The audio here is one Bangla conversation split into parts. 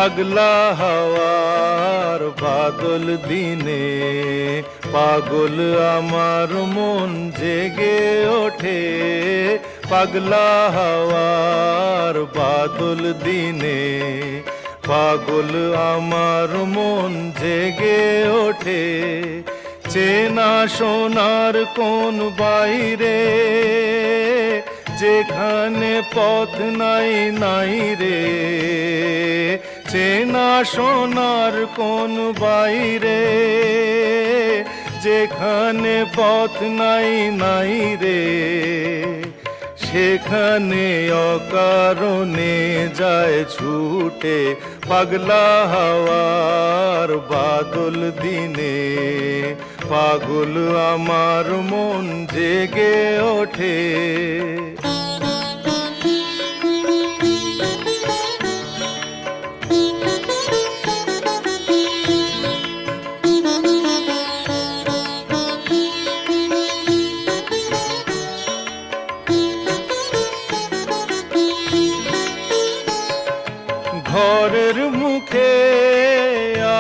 পাগলা হাওয়ার বাদল দিনে পাগল আমার মন জেগে ওঠে। পাগলা হাওয়ার বাদল দিনে পাগল আমার মন জেগে ওঠে। চেনা সোনার কোন বাইরে যেখানে পথ নাই নাই রে। চেনা সোনার কোন বাইরে যেখানে পথ নাই নাই রে। সেখানে অকারণে যায় ছুটে পাগলা হাওয়ার বাদল দিনে পাগল আমার মন জেগে ওঠে। ঘরের মুখে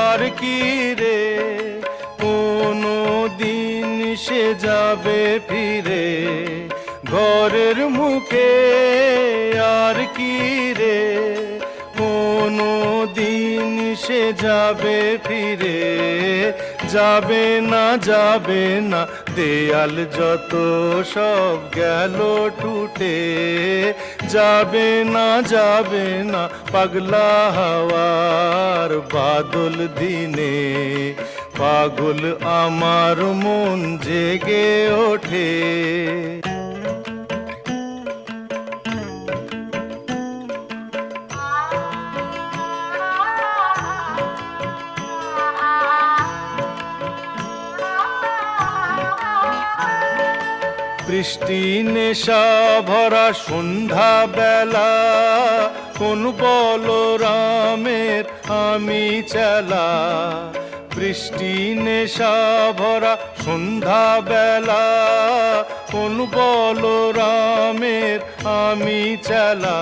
আর কি রে কোনো দিন সে যাবে ফিরে। ঘরের মুখে আর কি রে কোনো দিন সে যাবে ফিরে। যাবে না যাবে না দেয়াল যত সব গেল টুটে। যাবে না যাবে না পাগলা হাওয়ার বাদল দিনে পাগল আমার মন জেগে ওঠে। বৃষ্টি নেশা ভরা সন্ধ্যা বেলা কোন বলরামের আমি চেলা। বৃষ্টি নেশা ভরা সন্ধ্যা বেলা কোন বলরামের আমি চেলা।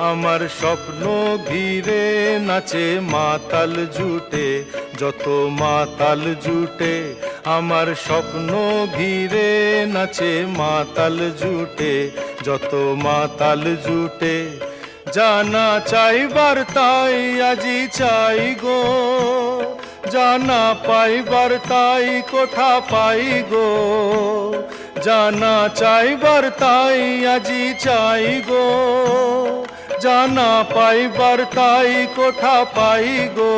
আমার স্বপ্ন ঘিরে নাচে মাতাল জুটে যত মাতাল জুটে। আমার স্বপ্ন ঘিরে নাচে মাতাল জুটে যত মাতাল জুটে। জানা চাইবার তাই আজি চাই গো জানা পাইবার তাই কোঠা পাই গো। জানা চাইবার তাই আজি চাই গো জানা পাইবার তাই কোঠা পাই গো।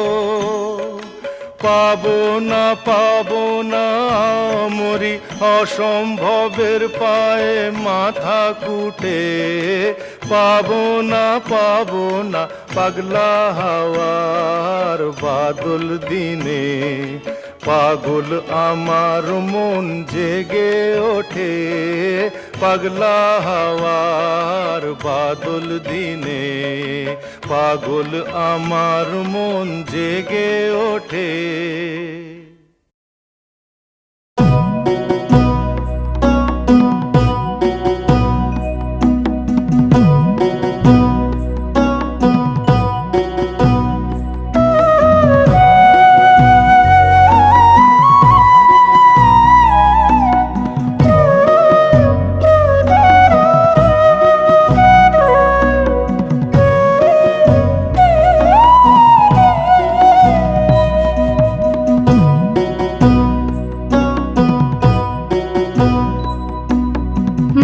পাবো না মরি অসম্ভবের পায়ে মাথা কুটে। পাবো না পাগলা হাওয়ার বাদল দিনে পাগল আমার মন জেগে ওঠে। পাগলা হাওয়ার বাদল দিনে পাগল আমার মন জেগে ওঠে।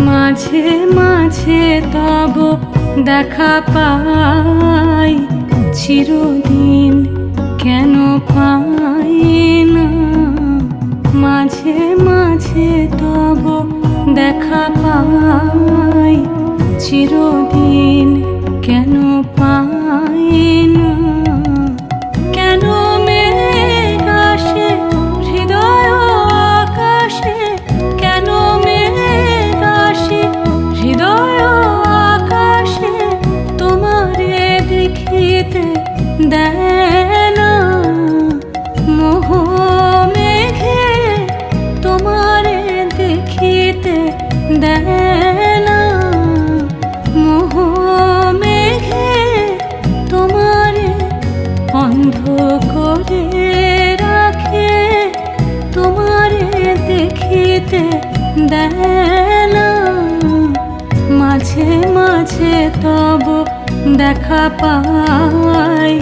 মাঝে মাঝে তব দেখা পাই চিরদিন কেন পাই না। মাঝে মাঝে তব দেখা পাই চিরদিন কেন পাই না। কেন মেঘ আসে হৃদয় আকাশে কেন মেঘ আসে হৃদয় আকাশে তোমারে দেখিতে দেয় না। মোহ মেঘে তোমারে দেখিতে দেয় না। মোহ মেঘে দেখা পাই,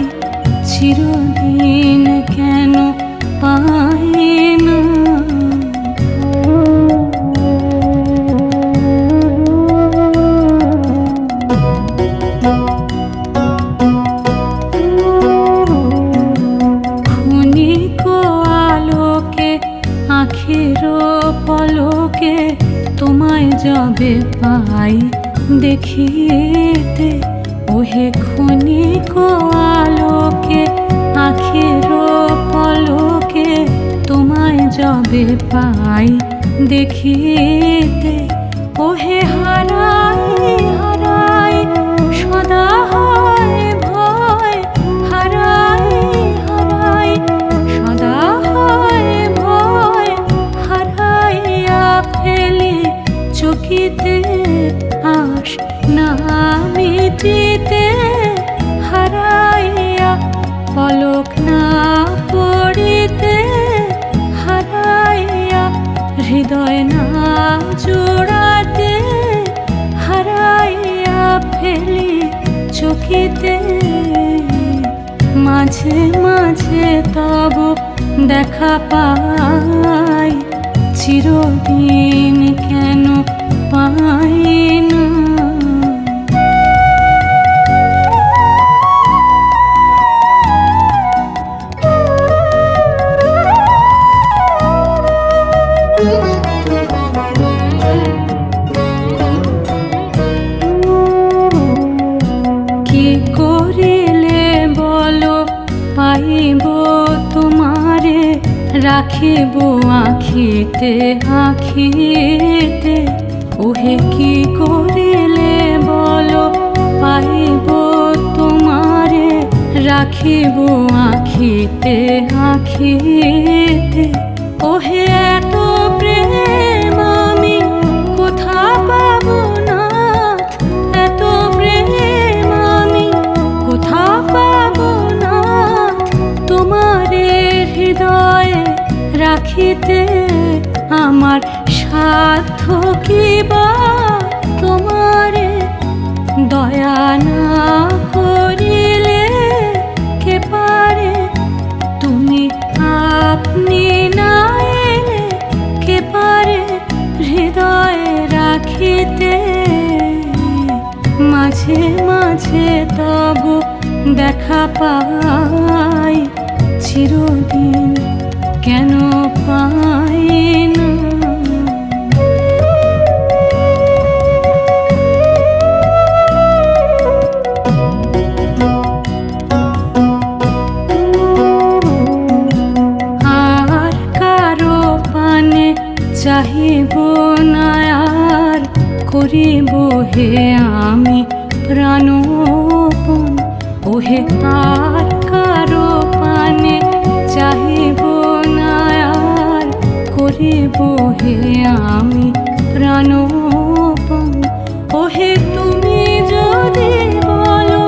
চিরদিন কেন পাই না। ক্ষণিক আলোকে আঁখের পলকে তোমায় যবে পাই দেখিতে, ওহে ক্ষণিক আলোকে আঁখের পলকে তোমায় যবে পাই দেখিতে, ওহে হারাই হারাই সদা হয় ভয়, হারাই হারাই সদা হয় ভয়, হারাইয়া ফেলি চকিতে আশ না মিটিতে, হারাইয়া পলক না পড়িতে, হারাইয়া হৃদয় না জোড়াতে, হারাইয়া ফেলি চকিতে। মাঝে মাঝে তব দেখা পাই, চিরদিন কেন পাই না। কি করিলে বলো পাইব তোমারে, রাখিব আখিতে আখিতে, ওহে কি করিলে বলো পাইব তোমারে, রাখিব আখিতে আখিতে, ওহে এত প্রেম আমি কোথা পাব নাথ, এত প্রেম আমি কোথা পাব নাথ, তোমারে হৃদয়ে রাখিতে আমার সাধ্য কি বা, তোমারে দয়া না করিলে কে পারে, তুমি আপনি না এলে কে পারে হৃদয়ে রাখিতে। মাঝে মাঝে তব দেখা পাই, চিরদিন কেন পাই না। আর কারো পানে চাহিব না আর, করিব হে আমি প্রাণপণ, ওহে আর কারো পানে চাহিব না আর, করিব হে আমি প্রাণপণ, ওহে তুমি যদি বলো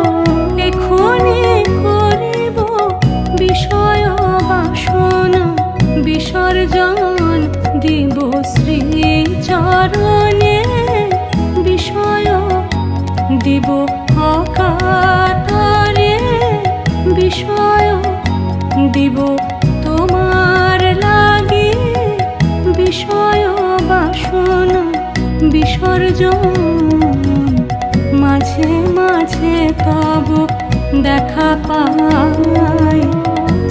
এখনি করিব বিষয় বাসনা বিসর্জন, দিব শ্রী চরণে বিষয়, দিব অকাতরে বিষয়, দিব তোমার লাগি বিষয় বাসনা বিসর্জন। মাঝে মাঝে তব দেখা পাই,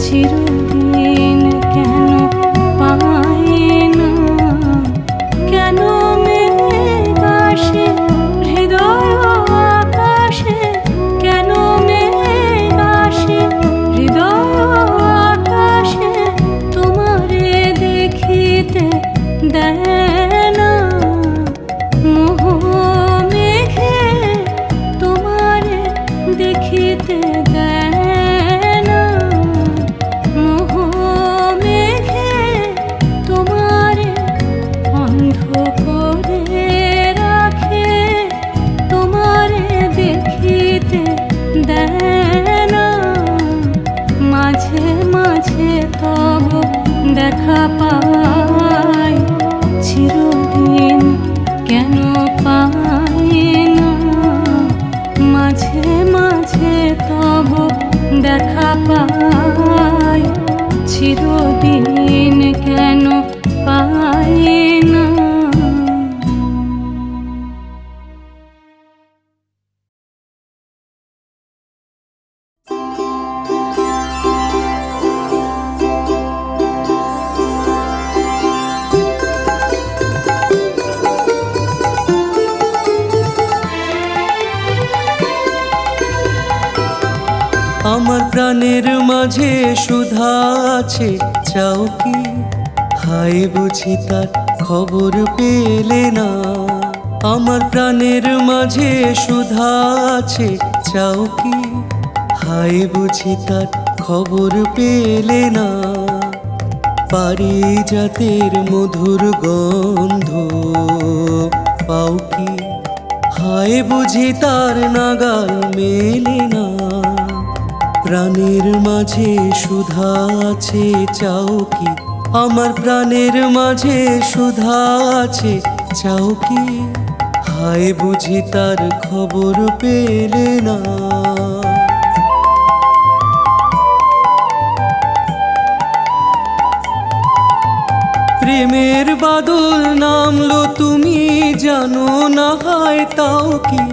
চিরদিন কেন পাই না। কেন মেঘ আসে হৃদয় আকাশে, কেন মেঘ আসে হৃদয় আকাশে, তোমারে দেখিতে দেয় না মোহ মেঘে, তোমারে দেখিতে দেয় না মোহ মেঘে, তোমারে অন্ধ করে রাখে, তোমারে দেখিতে দেয় না। মাঝে মাঝে তব দেখা পাই, চিরদিন কেন পাই না। মাঝে মাঝে পাই, চিরদিন কেন পাই না। আমার প্রাণের মাঝে সুধা আছে, চাও কি? হায় বুঝি তার খবর পেলে না। আমার প্রাণের মাঝে সুধা আছে, চাও কি? হায় বুঝি তার খবর পেলে না। পারিজাতের মধুর গন্ধ পাও কি? হায় বুঝি তার নাগাল মেলে না। প্রাণের মাঝে সুধা আছে, চাও কি? আমার প্রাণের মাঝে সুধা আছে, চাও কি? হায় বুঝি তার খবর পেলে না। প্রেমের বাদল নামলো তুমি জানো না, হায় তাও কি?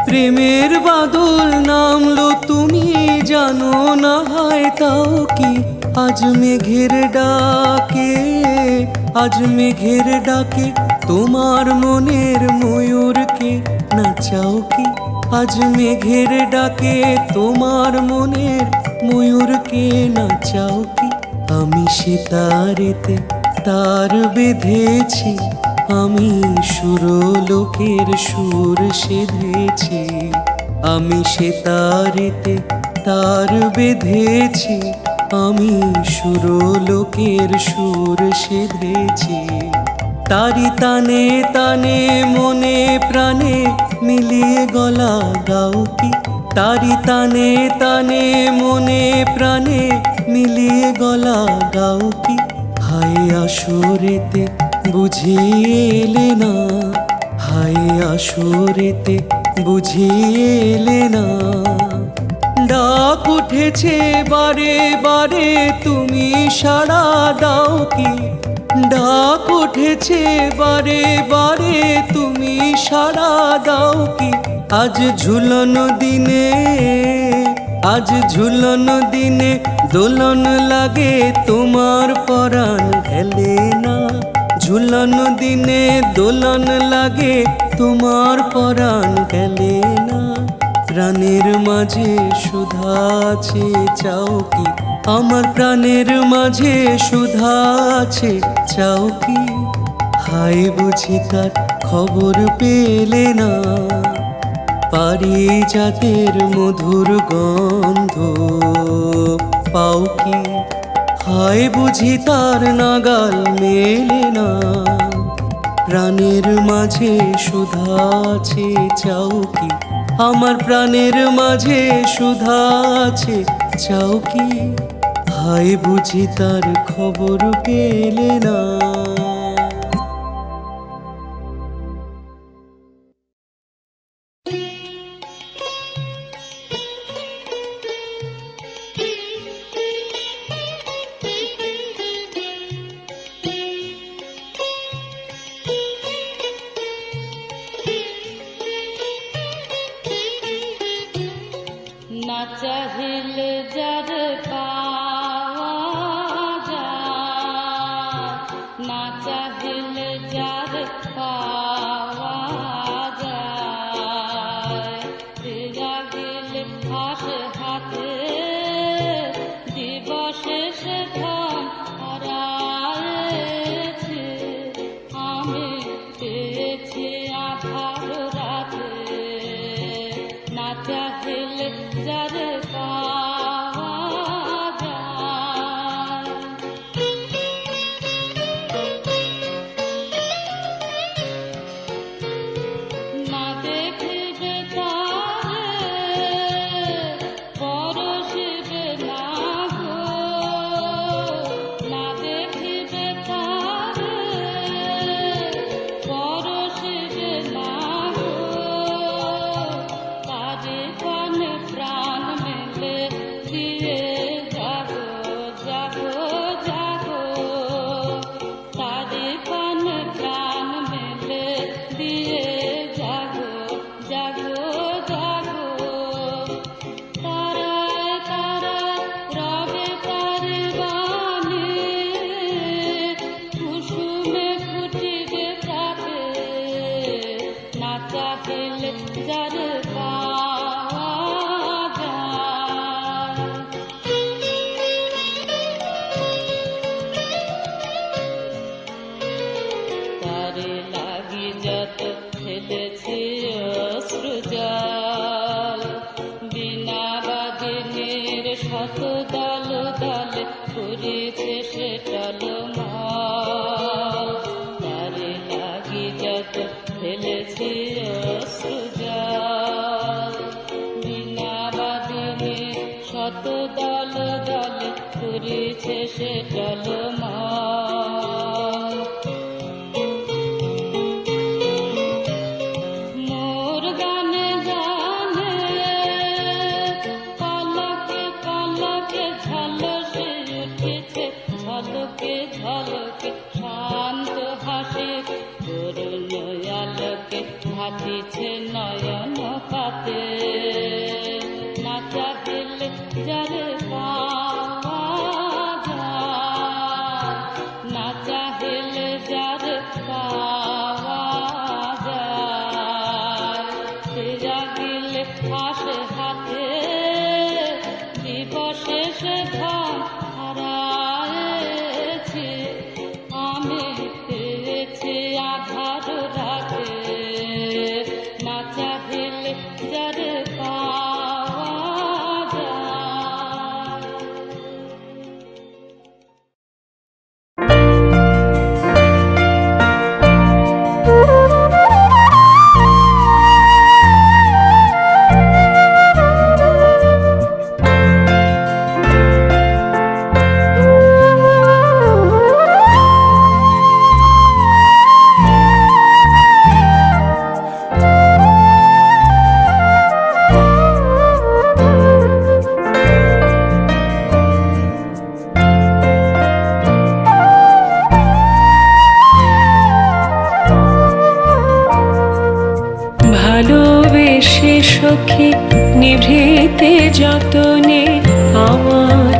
প্রেমের বাদল নামলো তুমি জানো না, হায় তাও কি? আজ মেঘের ডাকে, আজ মেঘের ডাকে তোমার মনের ময়ূরকে নাচাও কি? আজ মেঘের ডাকে তোমার মনের ময়ূরকে নাচাও কি? আমি সিতারেতে তার বেঁধেছি, আমি সুরলোকের সুর সেধেছি। আমি সিতারেতে তার বেঁধেছি, আমি সুরলোকের সুর সেধেছি। তারি তানে তানে মনে প্রাণে মিলিয়ে গলা গাও কি? তারি তানে তানে মনে প্রাণে মিলিয়ে গলা গাও কি? হায় আসরেতে বুঝিয়ে এলে না, হায় আসরেতে বুঝিয়ে এলে না। ডাক উঠেছে বারে বারে তুমি সাড়া দাও কি? ডাক উঠেছে বারে বারে তুমি সাড়া দাও কি? আজ ঝুলন দিনে, আজ ঝুলন দিনে দোলন লাগে তোমার পরাণ হেলে না। ঝুলন দিনে দোলন লাগে তোমার পরাণ গেলে না। প্রাণের মাঝে সুধা আছে, চাও কি? আমার প্রাণের মাঝে সুধা আছে, চাও কি? হায় বুঝি তার খবর পেলে না। পারিজাতের মধুর গন্ধ পাও কি? হায় বুঝি তার নাগাল মেলে না। প্রাণের মাঝে সুধা আছে, চাও কি? আমার প্রাণের মাঝে সুধা আছে, চাও কি? হায় বুঝি তার খবর পেলে না। না চাহিলে যার পাওয়া যায়, না ভাসিছে নয়ন পাতে, না চাহিলে যারে পাওয়া যায়, না চাহিলে যারে পাওয়া যায়, সে জাগিলে আসে হাতে দিবসে সে ধন হারায়েছে, আমি পেয়েছি আধার রাতে, না চাহিলে যারে পাওয়া যায়। ভালোবেসে সখী নিভৃতে যতনে আমার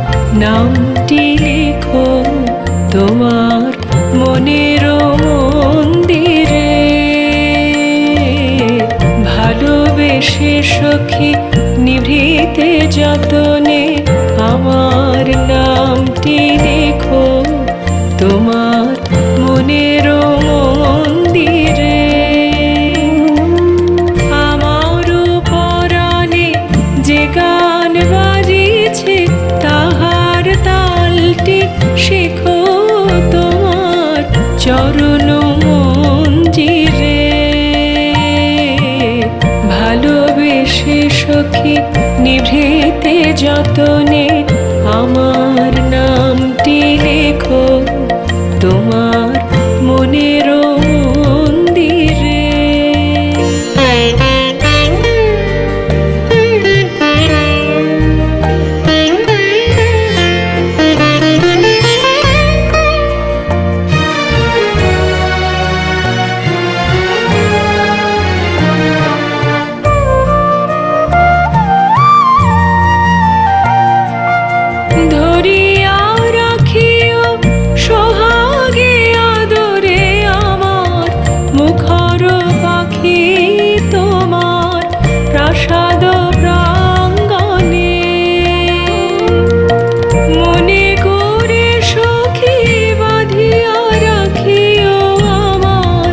নামটি লেখো তোমার মনের মন্দিরে। ভালোবেসে সখী নিভৃতে যতনে আমার নামটি লেখো তোমার মনের মন্দিরে। গান বাজিছে তাহার তালটি শেখো তোমার চরণ মঞ্জিরে। ভালোবেসে সখী নিভৃতে যতনে আমার নামটি লেখো তোমার মনের মন্দিরে। ধরিয়া রাখিও সোহাগে আদরে আমার মুখর পাখি তোমার প্রাসাদ প্রাঙ্গণে। মনে করে সখী বাঁধিয়া রাখিও আমার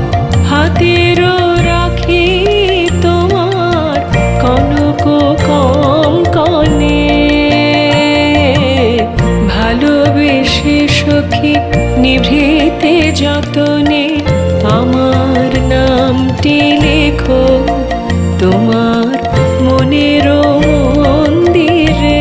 হাতের রাখি তোমার কনক কঙ্কণে। ভালোবেসে সখী নিভৃতে যতনে আমার নামটি লেখো তোমার মনের মন্দিরে।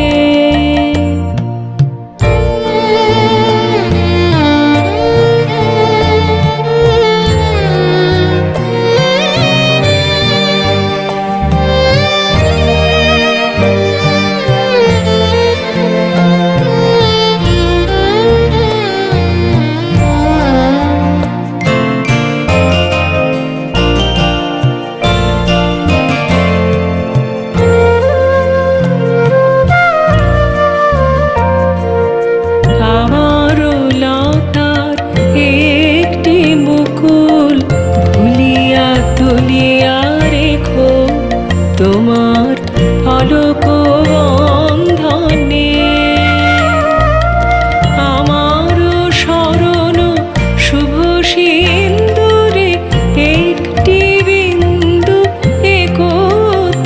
তোমার আলোক বন্ধনে। আমার শরণ শুভ সিন্দুরে একটি বিন্দু একো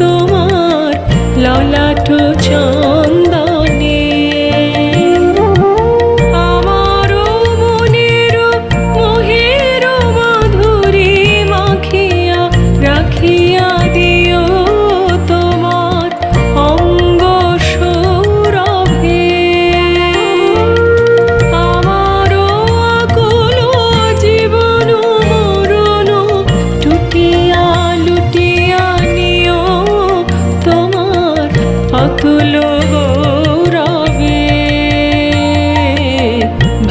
তোমার ললাট চন্দনে। আমার মনের মোহের মাধুরী মাখিয়া রাখিয়া দিও তোমার অঙ্গ সৌরভে। আমার আকুল জীবন মরণ টুটিয়া লুটিয়া নিও তোমার অতুল গৌরবে।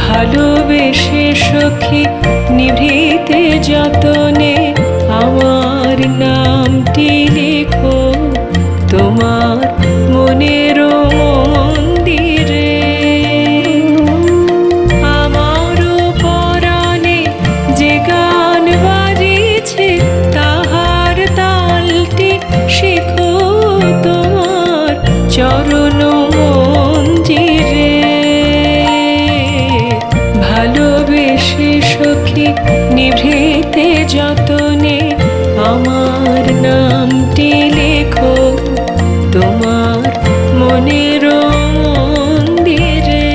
ভালোবেসে সখী নিভৃতে যতনে আমার আমার নামটি লেখো তোমার মনের মন্দিরে। আমারও পরাণে যে গান বাজিছে তাহার তালটি শেখো তোমার চরণ মঞ্জিরে। ভালোবেসে সখী নিভৃতে যতনে আমার নামটি লেখো তোমার মনের মন্দিরে।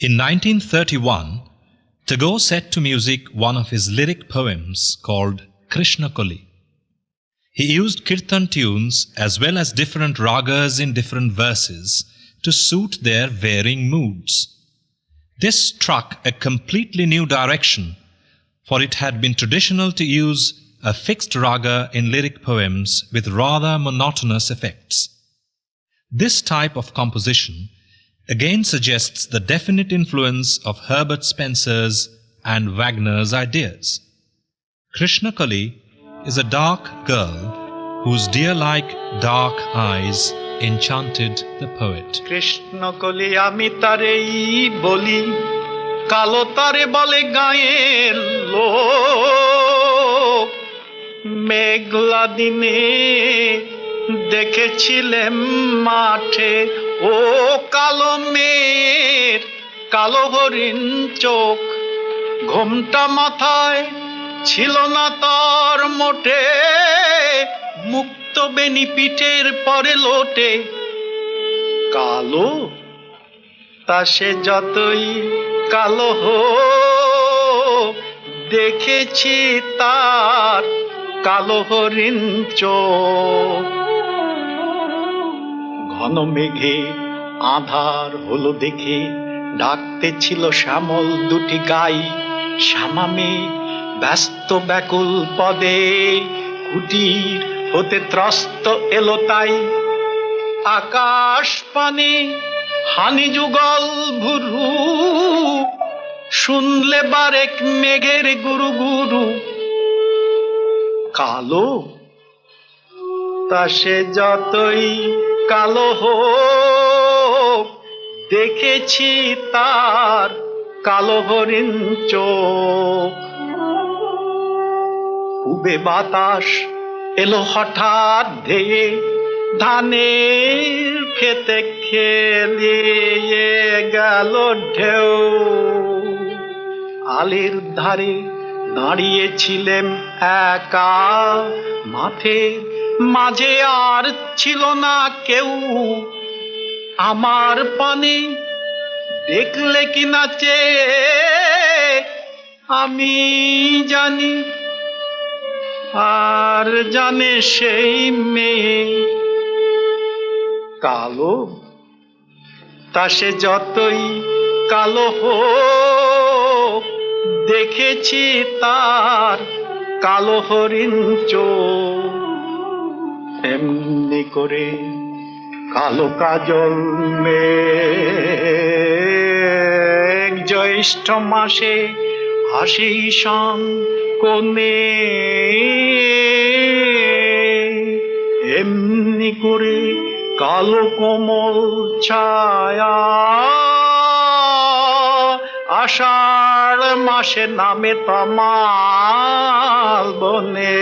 In 1931, Tagore set to music one of his lyric poems called Krishna Koli. He used kirtan tunes as well as different ragas in different verses to suit their varying moods. This struck a completely new direction, for it had been traditional to use a fixed raga in lyric poems with rather monotonous effects. This type of composition again suggests the definite influence of Herbert Spencer's and Wagner's ideas. Krishna Kali is a dark girl whose deer-like dark eyes enchanted the poet. Krishna কলি আমি তারেই বলি, কালো তারে বলে গায়ের লোক। মেঘলা দিনে দেখেছিলেম মাঠে ও কালো মেয়ের কালো হরিণ চোখ। ঘোমটা মাথায় ছিল না তার মোটে, মুক্ত বেনি পিঠের পরে লোটে। কালো তা সে যতই কালো হোক, দেখেছি তার কালো হরিণ চোখ। ঘন মেঘে আধার হলো দেখে ডাকতে ছিল শ্যামল দুটি গাই। শ্যামামে ব্যস্ত ব্যাকুল পদে কুটির হতে ত্রস্ত এলো তাই। আকাশ পানে হানি যুগল ভুরু, শুনলে বারেক মেঘের গুরু গুরু। কালো তা সে যতই কালো হোক, দেখেছি তার কালো হরিণ চোখ। উবে বাতাস এলো হঠাৎ ধেয়ে, ধানের খেতে খেলিয়ে গেল ঢেউ। আলের ধারে দাঁড়িয়েছিলেন একা, মাঠের মাঝে আর ছিল না কেউ। আমার পানে দেখলে কি নাচে আমি জানি, আর জানে সেই মেয়ে। কালো তা সে যতই কালো হোক, দেখেছি তার কালো হরিণ চোখ। এমনি করে কালো কাজল মেঘ জ্যৈষ্ঠ মাসে হাসি শান কোণে। এমনি করে কালো কোমল ছায়া আষাঢ় মাসে নামে তমাল বনে।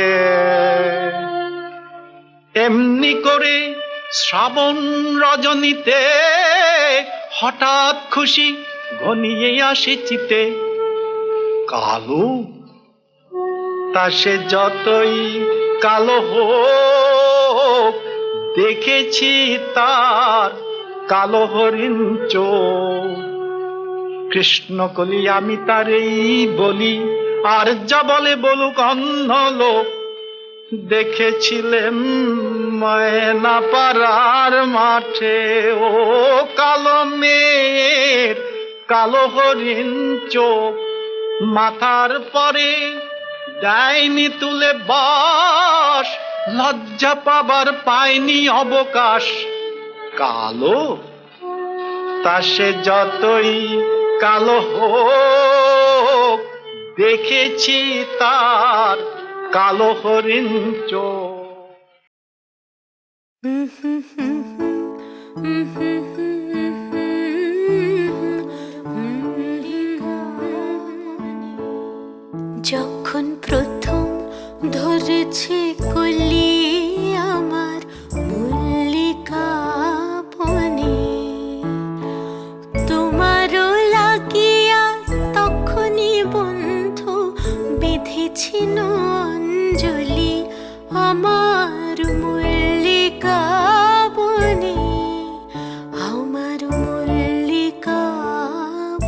এমনি করে শ্রাবণ রজনীতে হঠাৎ খুশি ঘনিয়ে আসে চিতে। কালো তা সে যতই কালো হোক, দেখেছি তার কালো হরিণ চোখ। কৃষ্ণ কলি আমি তারেই বলি, আর যা বলে বলুক অন্য লোক। দেখেছিলেন ময়না পাড়ার মাঠে ও কালো মেয়ের কালো হরিণ চোখ। মাথার পরে দেয়নি তুলে বাস, লজ্জা পাবার পায়নি অবকাশ, কালো তা সে যতই কালো হোক, দেখেছি তার কালো হরিণ চোখ। যখন প্রথম ধরেছে কলি আমার মল্লিকা বনে, তোমারও লাগিয়া তখনই বন্ধু বিধেছিল অঞ্জলি আমার মল্লিকা বনে, আমার মল্লিকা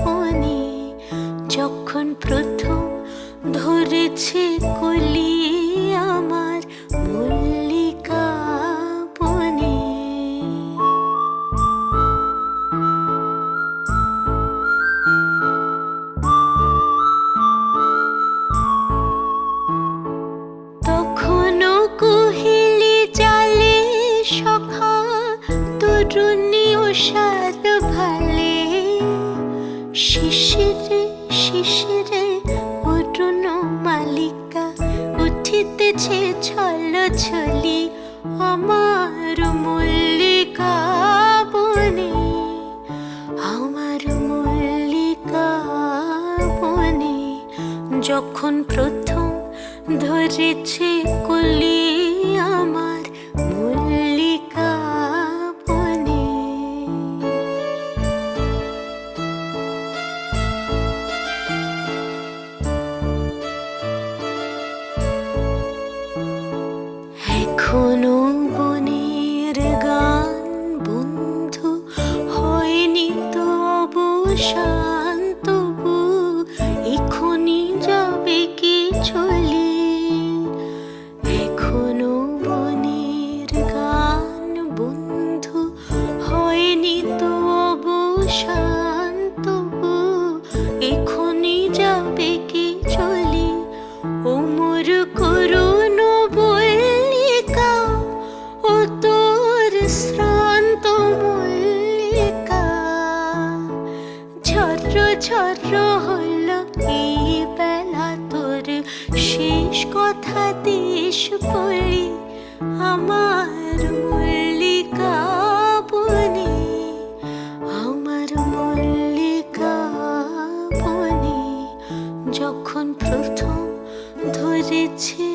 বনে। যখন প্রথম ধরেছে কলি আমার মল্লিকা বনে। তখনও কুহিলি জালে সখা তরুণী উষার ভালে, শিশিরে শিশিরে অরুণ মালিকা উঠিতেছে ছল ছলি আমার মল্লিকা বনে, আমার মল্লিকা বনে। যখন প্রথম ধরেছে কলি আমার মল্লিকা বনে। এখনো বনের গান বন্ধু হয়নি তো অবসান, তবু এখনই যাবে কি চলে। এখনো বনের গান বন্ধু হয়নি তো অবসান, তবু এখনই যাবে কি চলে। ওমর করুণ বল্লিকা ও তোর শ্রান্ত মল্লিকা, ঝর্র ঝর্র হলো এই বেলা তোর শেষ কথা দেশ বলি আমার মল্লিকা বনে, আমার মল্লিকা বনে। যখন প্রথম ধরেছে